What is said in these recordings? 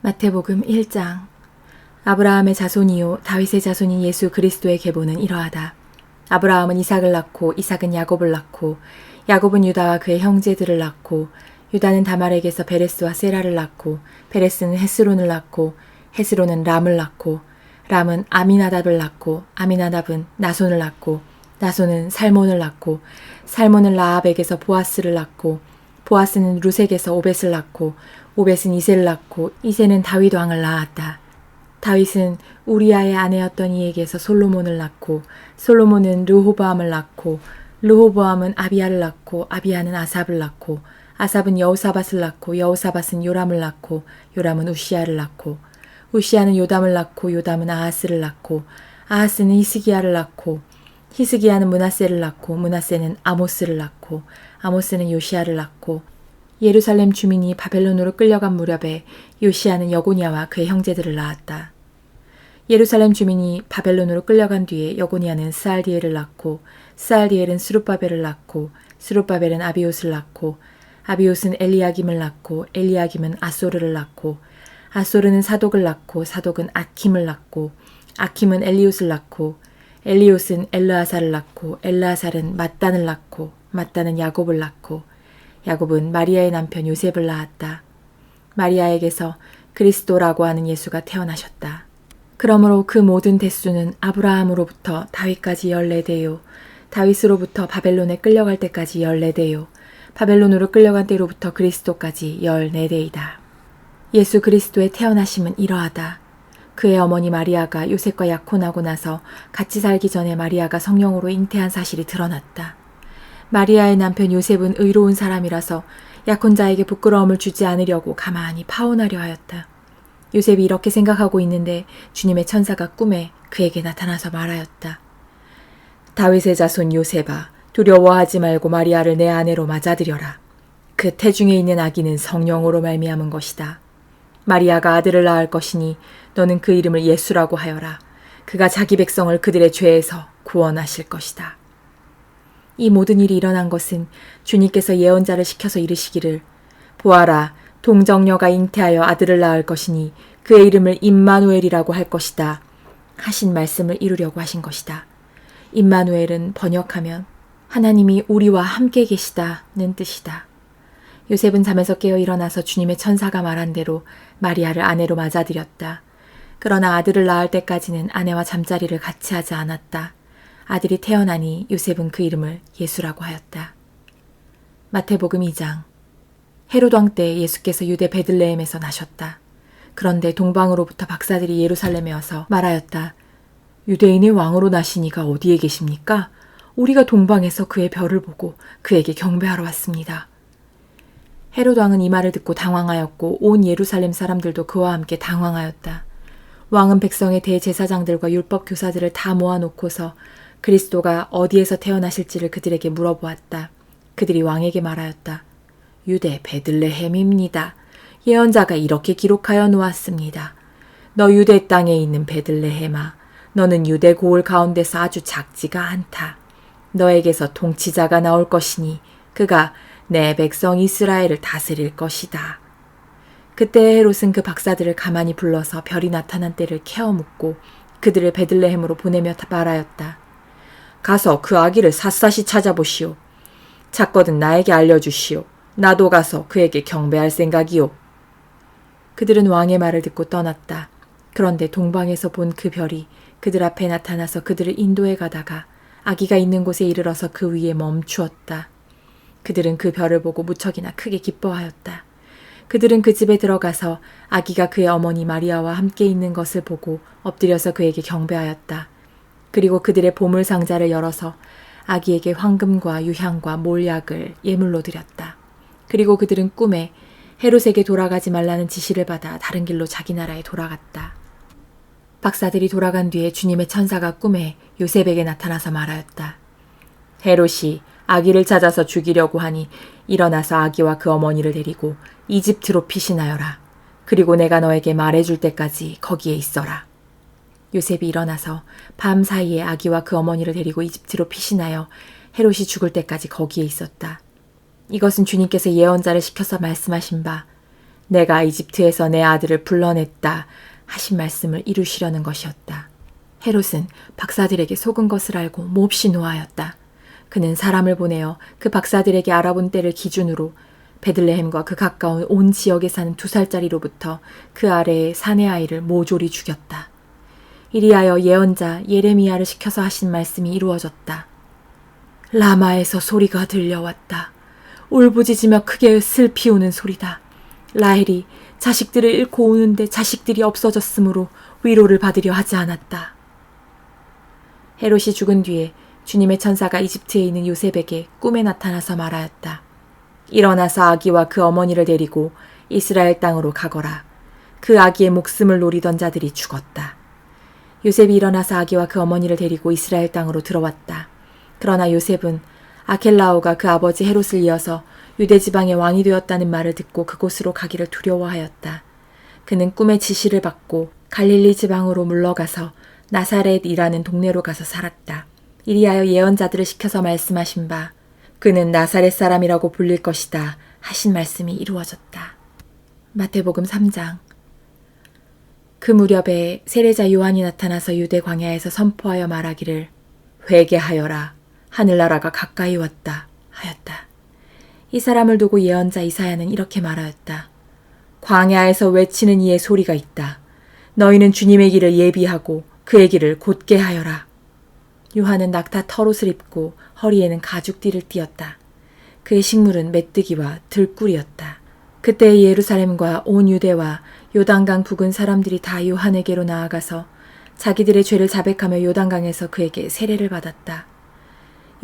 마태복음 1장. 아브라함의 자손이요 다윗의 자손인 예수 그리스도의 계보는 이러하다. 아브라함은 이삭을 낳고 이삭은 야곱을 낳고 야곱은 유다와 그의 형제들을 낳고 유다는 다말에게서 베레스와 세라를 낳고 베레스는 헤스론을 낳고 헤스론은 람을 낳고 람은 아미나답을 낳고 아미나답은 나손을 낳고 나손은 살몬을 낳고 살몬은 라합에게서 보아스를 낳고 보아스는 루색에서 오벳을 낳고 오벳은 이새를 낳고 이새는 다윗 왕을 낳았다. 다윗은 우리아의 아내였던 이에게서 솔로몬을 낳고 솔로몬은 르호보암을 낳고 르호보암은 아비야를 낳고 아비야는 아삽을 낳고 아삽은 여호사밧을 낳고 여호사밧은 요람을 낳고 요람은 우시야를 낳고 우시야는 요담을 낳고 요담은 아하스를 낳고 아하스는 히스기야를 낳고 히스기야는 므낫세를 낳고 므낫세는 아모스를 낳고 아모스는 요시야를 낳고 예루살렘 주민이 바벨론으로 끌려간 무렵에 요시야는 여고니아와 그의 형제들을 낳았다. 예루살렘 주민이 바벨론으로 끌려간 뒤에 여고니아는 스알디엘을 낳고 스알디엘은 스룹바벨을 낳고 스룹바벨은 아비옷을 낳고 아비옷은 엘리야김을 낳고 엘리야김은 아소르를 낳고 아소르는 사독을 낳고 사독은 아킴을 낳고 아킴은 엘리옷을 낳고 엘리옷은 엘르아살을 낳고 엘르아살은 mat단을 낳고 mat단은 야곱을 낳고 야곱은 마리아의 남편 요셉을 낳았다. 마리아에게서 그리스도라고 하는 예수가 태어나셨다. 그러므로 그 모든 대수는 아브라함으로부터 다윗까지 14대요. 다윗으로부터 바벨론에 끌려갈 때까지 14대요. 바벨론으로 끌려간 때로부터 그리스도까지 14대이다. 예수 그리스도의 태어나심은 이러하다. 그의 어머니 마리아가 요셉과 약혼하고 나서 같이 살기 전에 마리아가 성령으로 잉태한 사실이 드러났다. 마리아의 남편 요셉은 의로운 사람이라서 약혼자에게 부끄러움을 주지 않으려고 가만히 파혼하려 하였다. 요셉이 이렇게 생각하고 있는데 주님의 천사가 꿈에 그에게 나타나서 말하였다. 다윗의 자손 요셉아, 두려워하지 말고 마리아를 내 아내로 맞아들여라. 그 태중에 있는 아기는 성령으로 말미암은 것이다. 마리아가 아들을 낳을 것이니 너는 그 이름을 예수라고 하여라. 그가 자기 백성을 그들의 죄에서 구원하실 것이다. 이 모든 일이 일어난 것은 주님께서 예언자를 시켜서 이르시기를 보아라, 동정녀가 잉태하여 아들을 낳을 것이니 그의 이름을 임마누엘이라고 할 것이다 하신 말씀을 이루려고 하신 것이다. 임마누엘은 번역하면 하나님이 우리와 함께 계시다는 뜻이다. 요셉은 잠에서 깨어 일어나서 주님의 천사가 말한 대로 마리아를 아내로 맞아들였다. 그러나 아들을 낳을 때까지는 아내와 잠자리를 같이 하지 않았다. 아들이 태어나니 요셉은 그 이름을 예수라고 하였다. 마태복음 2장. 헤롯 왕 때 예수께서 유대 베들레헴에서 나셨다. 그런데 동방으로부터 박사들이 예루살렘에 와서 말하였다. 유대인의 왕으로 나시니가 어디에 계십니까? 우리가 동방에서 그의 별을 보고 그에게 경배하러 왔습니다. 헤롯 왕은 이 말을 듣고 당황하였고 온 예루살렘 사람들도 그와 함께 당황하였다. 왕은 백성의 대제사장들과 율법 교사들을 다 모아놓고서 그리스도가 어디에서 태어나실지를 그들에게 물어보았다. 그들이 왕에게 말하였다. 유대 베들레헴입니다. 예언자가 이렇게 기록하여 놓았습니다. 너 유대 땅에 있는 베들레헴아, 너는 유대 고을 가운데서 아주 작지가 않다. 너에게서 통치자가 나올 것이니 그가 내 백성 이스라엘을 다스릴 것이다. 그때 헤롯은 그 박사들을 가만히 불러서 별이 나타난 때를 캐어 묻고 그들을 베들레헴으로 보내며 말하였다. 가서 그 아기를 샅샅이 찾아보시오. 찾거든 나에게 알려주시오. 나도 가서 그에게 경배할 생각이오. 그들은 왕의 말을 듣고 떠났다. 그런데 동방에서 본 그 별이 그들 앞에 나타나서 그들을 인도해 가다가 아기가 있는 곳에 이르러서 그 위에 멈추었다. 그들은 그 별을 보고 무척이나 크게 기뻐하였다. 그들은 그 집에 들어가서 아기가 그의 어머니 마리아와 함께 있는 것을 보고 엎드려서 그에게 경배하였다. 그리고 그들의 보물 상자를 열어서 아기에게 황금과 유향과 몰약을 예물로 드렸다. 그리고 그들은 꿈에 헤롯에게 돌아가지 말라는 지시를 받아 다른 길로 자기 나라에 돌아갔다. 박사들이 돌아간 뒤에 주님의 천사가 꿈에 요셉에게 나타나서 말하였다. 헤롯이 아기를 찾아서 죽이려고 하니 일어나서 아기와 그 어머니를 데리고 이집트로 피신하여라. 그리고 내가 너에게 말해줄 때까지 거기에 있어라. 요셉이 일어나서 밤 사이에 아기와 그 어머니를 데리고 이집트로 피신하여 헤롯이 죽을 때까지 거기에 있었다. 이것은 주님께서 예언자를 시켜서 말씀하신 바 내가 이집트에서 내 아들을 불러냈다 하신 말씀을 이루시려는 것이었다. 헤롯은 박사들에게 속은 것을 알고 몹시 노하였다. 그는 사람을 보내어 그 박사들에게 알아본 때를 기준으로 베들레헴과 그 가까운 온 지역에 사는 2살짜리로부터 그 아래의 사내 아이를 모조리 죽였다. 이리하여 예언자 예레미야를 시켜서 하신 말씀이 이루어졌다. 라마에서 소리가 들려왔다. 울부짖으며 크게 슬피 우는 소리다. 라헬이 자식들을 잃고 우는데 자식들이 없어졌으므로 위로를 받으려 하지 않았다. 헤롯이 죽은 뒤에 주님의 천사가 이집트에 있는 요셉에게 꿈에 나타나서 말하였다. 일어나서 아기와 그 어머니를 데리고 이스라엘 땅으로 가거라. 그 아기의 목숨을 노리던 자들이 죽었다. 요셉이 일어나서 아기와 그 어머니를 데리고 이스라엘 땅으로 들어왔다. 그러나 요셉은 아켈라오가 그 아버지 헤롯을 이어서 유대 지방의 왕이 되었다는 말을 듣고 그곳으로 가기를 두려워하였다. 그는 꿈의 지시를 받고 갈릴리 지방으로 물러가서 나사렛이라는 동네로 가서 살았다. 이리하여 예언자들을 시켜서 말씀하신 바 그는 나사렛 사람이라고 불릴 것이다 하신 말씀이 이루어졌다. 마태복음 3장. 그 무렵에 세례자 요한이 나타나서 유대 광야에서 선포하여 말하기를 회개하여라 하늘나라가 가까이 왔다 하였다. 이 사람을 두고 예언자 이사야는 이렇게 말하였다. 광야에서 외치는 이의 소리가 있다. 너희는 주님의 길을 예비하고 그의 길을 곧게 하여라. 요한은 낙타 털옷을 입고 허리에는 가죽띠를 띠었다. 그의 식물은 메뚜기와 들꿀이었다. 그때 예루살렘과 온 유대와 요단강 부근 사람들이 다 요한에게로 나아가서 자기들의 죄를 자백하며 요단강에서 그에게 세례를 받았다.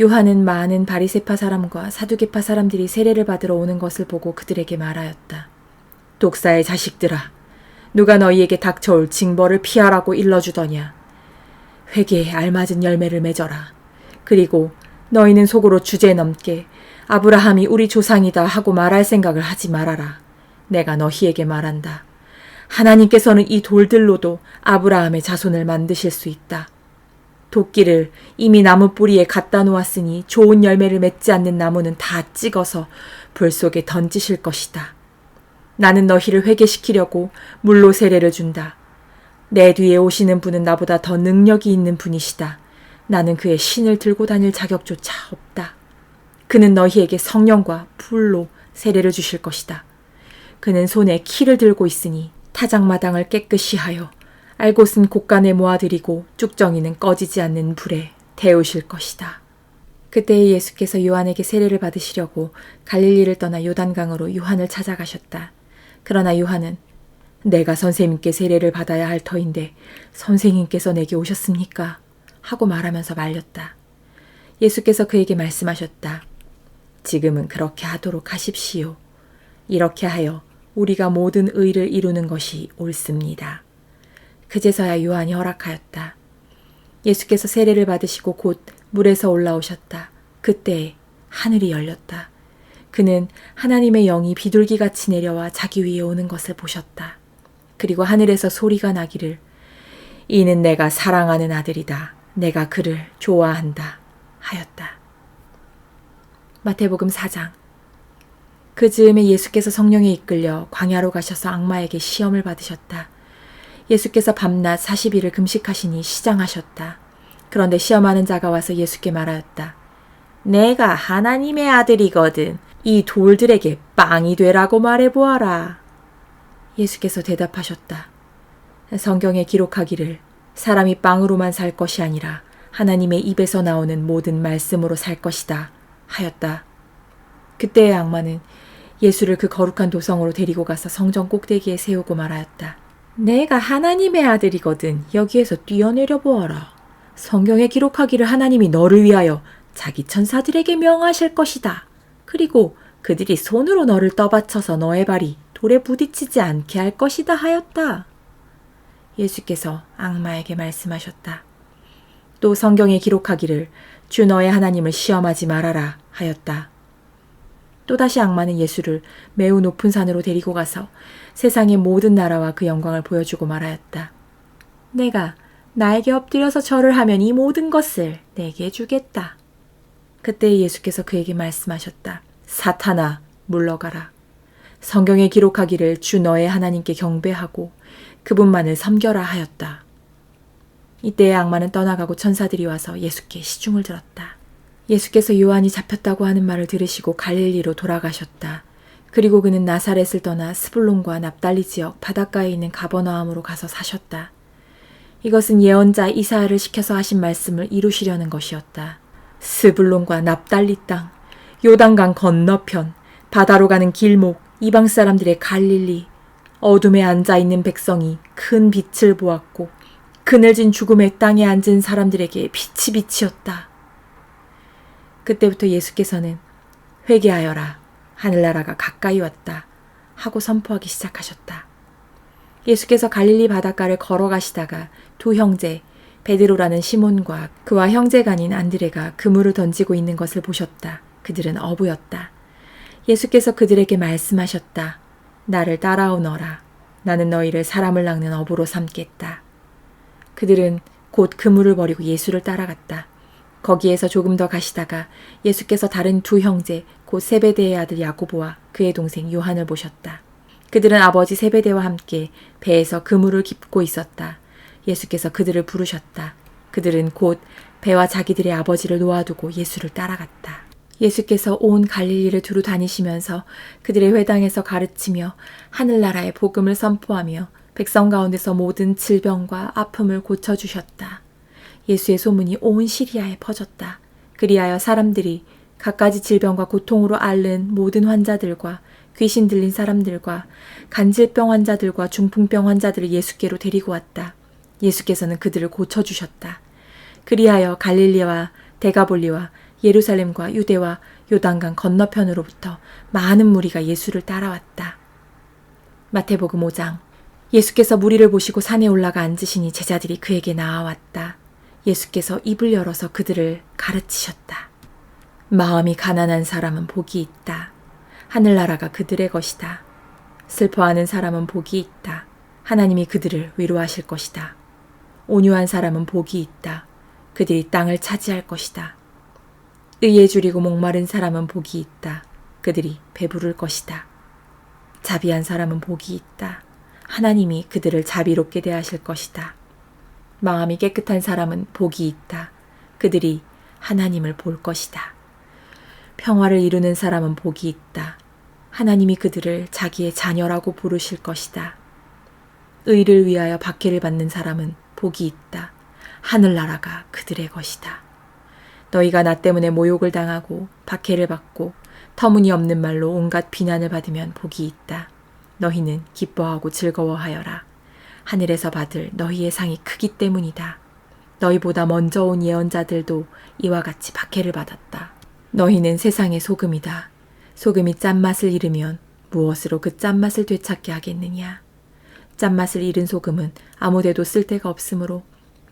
요한은 많은 바리새파 사람과 사두개파 사람들이 세례를 받으러 오는 것을 보고 그들에게 말하였다. 독사의 자식들아, 누가 너희에게 닥쳐올 징벌을 피하라고 일러주더냐. 회개에 알맞은 열매를 맺어라. 그리고 너희는 속으로 주제넘게 아브라함이 우리 조상이다 하고 말할 생각을 하지 말아라. 내가 너희에게 말한다. 하나님께서는 이 돌들로도 아브라함의 자손을 만드실 수 있다. 도끼를 이미 나무 뿌리에 갖다 놓았으니 좋은 열매를 맺지 않는 나무는 다 찍어서 불 속에 던지실 것이다. 나는 너희를 회개시키려고 물로 세례를 준다. 내 뒤에 오시는 분은 나보다 더 능력이 있는 분이시다. 나는 그의 신을 들고 다닐 자격조차 없다. 그는 너희에게 성령과 불로 세례를 주실 것이다. 그는 손에 키를 들고 있으니 타작마당을 깨끗이 하여 알곳은 곳간에 모아들이고 쭉정이는 꺼지지 않는 불에 데우실 것이다. 그때 예수께서 요한에게 세례를 받으시려고 갈릴리를 떠나 요단강으로 요한을 찾아가셨다. 그러나 요한은 내가 선생님께 세례를 받아야 할 터인데 선생님께서 내게 오셨습니까? 하고 말하면서 말렸다. 예수께서 그에게 말씀하셨다. 지금은 그렇게 하도록 하십시오. 이렇게 하여 우리가 모든 의를 이루는 것이 옳습니다. 그제서야 요한이 허락하였다. 예수께서 세례를 받으시고 곧 물에서 올라오셨다. 그때 하늘이 열렸다. 그는 하나님의 영이 비둘기같이 내려와 자기 위에 오는 것을 보셨다. 그리고 하늘에서 소리가 나기를 이는 내가 사랑하는 아들이다. 내가 그를 좋아한다 하였다. 마태복음 4장. 그 즈음에 예수께서 성령에 이끌려 광야로 가셔서 악마에게 시험을 받으셨다. 예수께서 밤낮 40일을 금식하시니 시장하셨다. 그런데 시험하는 자가 와서 예수께 말하였다. 내가 하나님의 아들이거든. 이 돌들에게 빵이 되라고 말해보아라. 예수께서 대답하셨다. 성경에 기록하기를 사람이 빵으로만 살 것이 아니라 하나님의 입에서 나오는 모든 말씀으로 살 것이다 하였다. 그때의 악마는 예수를 그 거룩한 도성으로 데리고 가서 성전 꼭대기에 세우고 말하였다. 내가 하나님의 아들이거든. 여기에서 뛰어내려 보아라. 성경에 기록하기를 하나님이 너를 위하여 자기 천사들에게 명하실 것이다. 그리고 그들이 손으로 너를 떠받쳐서 너의 발이 돌에 부딪히지 않게 할 것이다 하였다. 예수께서 악마에게 말씀하셨다. 또 성경에 기록하기를 주 너의 하나님을 시험하지 말아라 하였다. 또다시 악마는 예수를 매우 높은 산으로 데리고 가서 세상의 모든 나라와 그 영광을 보여주고 말하였다. 내가 나에게 엎드려서 절을 하면 이 모든 것을 내게 주겠다. 그때 예수께서 그에게 말씀하셨다. 사탄아, 물러가라. 성경에 기록하기를 주 너의 하나님께 경배하고 그분만을 섬겨라 하였다. 이때에 악마는 떠나가고 천사들이 와서 예수께 시중을 들었다. 예수께서 요한이 잡혔다고 하는 말을 들으시고 갈릴리로 돌아가셨다. 그리고 그는 나사렛을 떠나 스불론과 납달리 지역 바닷가에 있는 가버나움으로 가서 사셨다. 이것은 예언자 이사야를 시켜서 하신 말씀을 이루시려는 것이었다. 스불론과 납달리 땅, 요단강 건너편, 바다로 가는 길목, 이방 사람들의 갈릴리, 어둠에 앉아있는 백성이 큰 빛을 보았고 그늘진 죽음의 땅에 앉은 사람들에게 빛이 비치었다. 그때부터 예수께서는 회개하여라, 하늘나라가 가까이 왔다 하고 선포하기 시작하셨다. 예수께서 갈릴리 바닷가를 걸어가시다가 두 형제 베드로라는 시몬과 그와 형제가 아닌 안드레가 그물을 던지고 있는 것을 보셨다. 그들은 어부였다. 예수께서 그들에게 말씀하셨다. 나를 따라오너라. 나는 너희를 사람을 낚는 어부로 삼겠다. 그들은 곧 그물을 버리고 예수를 따라갔다. 거기에서 조금 더 가시다가 예수께서 다른 두 형제 곧 세베대의 아들 야고보와 그의 동생 요한을 보셨다. 그들은 아버지 세베대와 함께 배에서 그물을 깁고 있었다. 예수께서 그들을 부르셨다. 그들은 곧 배와 자기들의 아버지를 놓아두고 예수를 따라갔다. 예수께서 온 갈릴리를 두루 다니시면서 그들의 회당에서 가르치며 하늘나라의 복음을 선포하며 백성 가운데서 모든 질병과 아픔을 고쳐주셨다. 예수의 소문이 온 시리아에 퍼졌다. 그리하여 사람들이 갖가지 질병과 고통으로 앓는 모든 환자들과 귀신 들린 사람들과 간질병 환자들과 중풍병 환자들을 예수께로 데리고 왔다. 예수께서는 그들을 고쳐주셨다. 그리하여 갈릴리와 데가볼리와 예루살렘과 유대와 요단강 건너편으로부터 많은 무리가 예수를 따라왔다. 마태복음 5장. 예수께서 무리를 보시고 산에 올라가 앉으시니 제자들이 그에게 나아왔다. 예수께서 입을 열어서 그들을 가르치셨다. 마음이 가난한 사람은 복이 있다. 하늘나라가 그들의 것이다. 슬퍼하는 사람은 복이 있다. 하나님이 그들을 위로하실 것이다. 온유한 사람은 복이 있다. 그들이 땅을 차지할 것이다. 의에 줄이고 목마른 사람은 복이 있다. 그들이 배부를 것이다. 자비한 사람은 복이 있다. 하나님이 그들을 자비롭게 대하실 것이다. 마음이 깨끗한 사람은 복이 있다. 그들이 하나님을 볼 것이다. 평화를 이루는 사람은 복이 있다. 하나님이 그들을 자기의 자녀라고 부르실 것이다. 의를 위하여 박해를 받는 사람은 복이 있다. 하늘나라가 그들의 것이다. 너희가 나 때문에 모욕을 당하고 박해를 받고 터무니없는 말로 온갖 비난을 받으면 복이 있다. 너희는 기뻐하고 즐거워하여라. 하늘에서 받을 너희의 상이 크기 때문이다. 너희보다 먼저 온 예언자들도 이와 같이 박해를 받았다. 너희는 세상의 소금이다. 소금이 짠맛을 잃으면 무엇으로 그 짠맛을 되찾게 하겠느냐. 짠맛을 잃은 소금은 아무데도 쓸데가 없으므로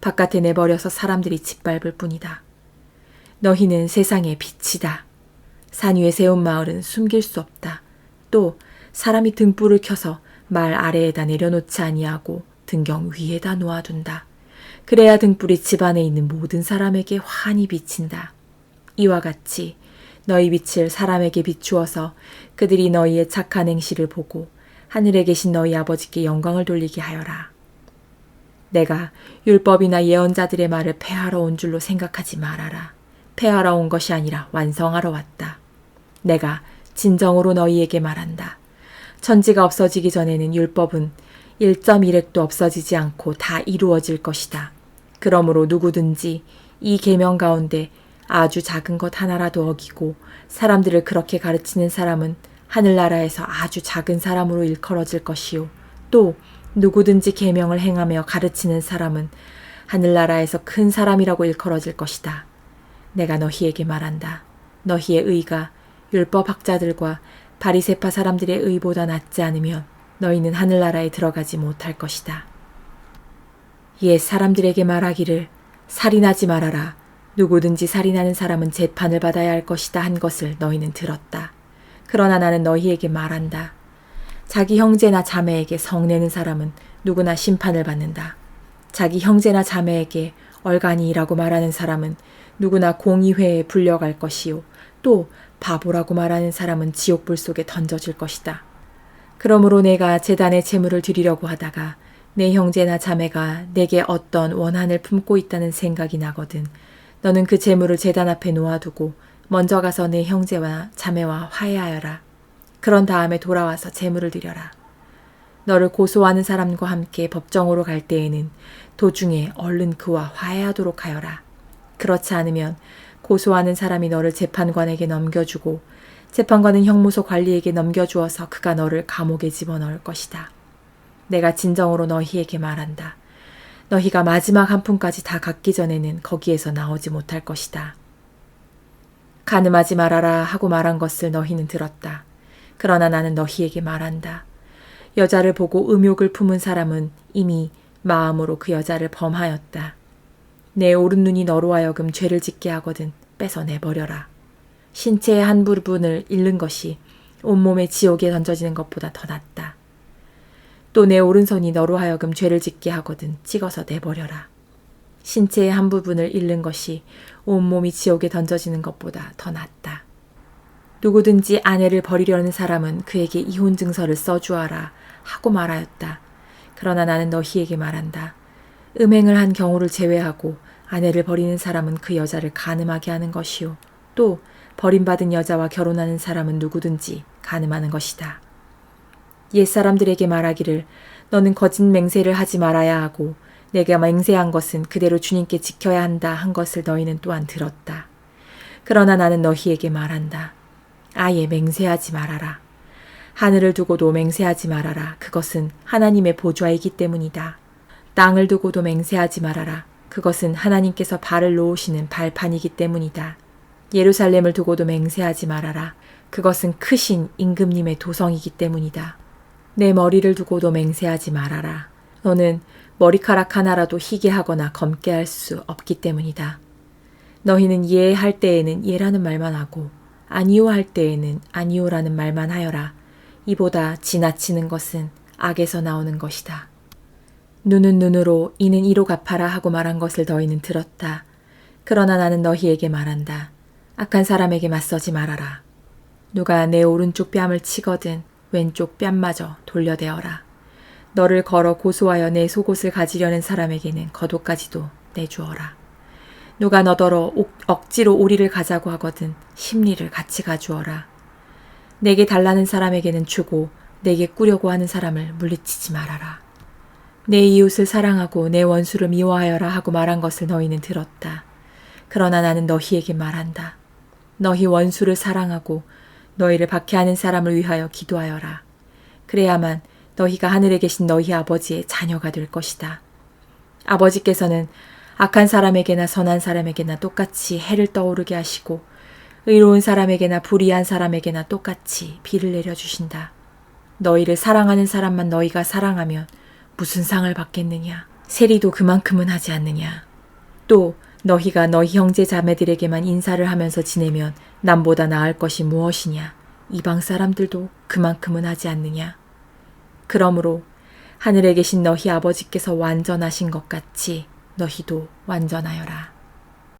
바깥에 내버려서 사람들이 짓밟을 뿐이다. 너희는 세상의 빛이다. 산 위에 세운 마을은 숨길 수 없다. 또 사람이 등불을 켜서 말 아래에다 내려놓지 아니하고 등경 위에다 놓아둔다. 그래야 등불이 집 안에 있는 모든 사람에게 환히 비친다. 이와 같이 너희 빛을 사람에게 비추어서 그들이 너희의 착한 행실을 보고 하늘에 계신 너희 아버지께 영광을 돌리게 하여라. 내가 율법이나 예언자들의 말을 폐하러 온 줄로 생각하지 말아라. 폐하러 온 것이 아니라 완성하러 왔다. 내가 진정으로 너희에게 말한다. 천지가 없어지기 전에는 율법은 1.1획도 없어지지 않고 다 이루어질 것이다. 그러므로 누구든지 이 계명 가운데 아주 작은 것 하나라도 어기고 사람들을 그렇게 가르치는 사람은 하늘나라에서 아주 작은 사람으로 일컬어질 것이요. 또 누구든지 계명을 행하며 가르치는 사람은 하늘나라에서 큰 사람이라고 일컬어질 것이다. 내가 너희에게 말한다. 너희의 의가 율법학자들과 바리새파 사람들의 의보다 낫지 않으면 너희는 하늘나라에 들어가지 못할 것이다. 옛 사람들에게 말하기를 살인하지 말아라. 누구든지 살인하는 사람은 재판을 받아야 할 것이다 한 것을 너희는 들었다. 그러나 나는 너희에게 말한다. 자기 형제나 자매에게 성내는 사람은 누구나 심판을 받는다. 자기 형제나 자매에게 얼간이라고 말하는 사람은 누구나 공의회에 불려갈 것이요. 또 바보라고 말하는 사람은 지옥불 속에 던져질 것이다. 그러므로 내가 제단에 제물을 드리려고 하다가 내 형제나 자매가 내게 어떤 원한을 품고 있다는 생각이 나거든 너는 그 제물을 제단 앞에 놓아두고 먼저 가서 내 형제와 자매와 화해하여라. 그런 다음에 돌아와서 제물을 드려라. 너를 고소하는 사람과 함께 법정으로 갈 때에는 도중에 얼른 그와 화해하도록 하여라. 그렇지 않으면 고소하는 사람이 너를 재판관에게 넘겨주고 재판관은 형무소 관리에게 넘겨주어서 그가 너를 감옥에 집어넣을 것이다. 내가 진정으로 너희에게 말한다. 너희가 마지막 한 푼까지 다 갚기 전에는 거기에서 나오지 못할 것이다. 간음하지 말아라 하고 말한 것을 너희는 들었다. 그러나 나는 너희에게 말한다. 여자를 보고 음욕을 품은 사람은 이미 마음으로 그 여자를 범하였다. 내 오른눈이 너로 하여금 죄를 짓게 하거든 뺏어내버려라. 신체의 한 부분을 잃는 것이 온몸의 지옥에 던져지는 것보다 더 낫다. 또 내 오른손이 너로 하여금 죄를 짓게 하거든 찍어서 내버려라. 신체의 한 부분을 잃는 것이 온몸이 지옥에 던져지는 것보다 더 낫다. 누구든지 아내를 버리려는 사람은 그에게 이혼 증서를 써주어라 하고 말하였다. 그러나 나는 너희에게 말한다. 음행을 한 경우를 제외하고 아내를 버리는 사람은 그 여자를 간음하게 하는 것이요. 또 버림받은 여자와 결혼하는 사람은 누구든지 간음하는 것이다. 옛사람들에게 말하기를 너는 거짓 맹세를 하지 말아야 하고 내가 맹세한 것은 그대로 주님께 지켜야 한다 한 것을 너희는 또한 들었다. 그러나 나는 너희에게 말한다. 아예 맹세하지 말아라. 하늘을 두고도 맹세하지 말아라. 그것은 하나님의 보좌이기 때문이다. 땅을 두고도 맹세하지 말아라. 그것은 하나님께서 발을 놓으시는 발판이기 때문이다. 예루살렘을 두고도 맹세하지 말아라. 그것은 크신 임금님의 도성이기 때문이다. 내 머리를 두고도 맹세하지 말아라. 너는 머리카락 하나라도 희게 하거나 검게 할 수 없기 때문이다. 너희는 예할 때에는 예라는 말만 하고 아니요 할 때에는 아니요라는 말만 하여라. 이보다 지나치는 것은 악에서 나오는 것이다. 눈은 눈으로 이는 이로 갚아라 하고 말한 것을 너희는 들었다. 그러나 나는 너희에게 말한다. 악한 사람에게 맞서지 말아라. 누가 내 오른쪽 뺨을 치거든 왼쪽 뺨마저 돌려대어라. 너를 걸어 고소하여 내 속옷을 가지려는 사람에게는 겉옷까지도 내주어라. 누가 너더러 억지로 오리를 가자고 하거든 심리를 같이 가주어라. 내게 달라는 사람에게는 주고 내게 꾸려고 하는 사람을 물리치지 말아라. 내 이웃을 사랑하고 내 원수를 미워하여라 하고 말한 것을 너희는 들었다. 그러나 나는 너희에게 말한다. 너희 원수를 사랑하고 너희를 박해하는 사람을 위하여 기도하여라. 그래야만 너희가 하늘에 계신 너희 아버지의 자녀가 될 것이다. 아버지께서는 악한 사람에게나 선한 사람에게나 똑같이 해를 떠오르게 하시고 의로운 사람에게나 불의한 사람에게나 똑같이 비를 내려주신다. 너희를 사랑하는 사람만 너희가 사랑하면 무슨 상을 받겠느냐? 세리도 그만큼은 하지 않느냐? 또 너희가 너희 형제 자매들에게만 인사를 하면서 지내면 남보다 나을 것이 무엇이냐? 이방 사람들도 그만큼은 하지 않느냐? 그러므로 하늘에 계신 너희 아버지께서 완전하신 것 같이 너희도 완전하여라.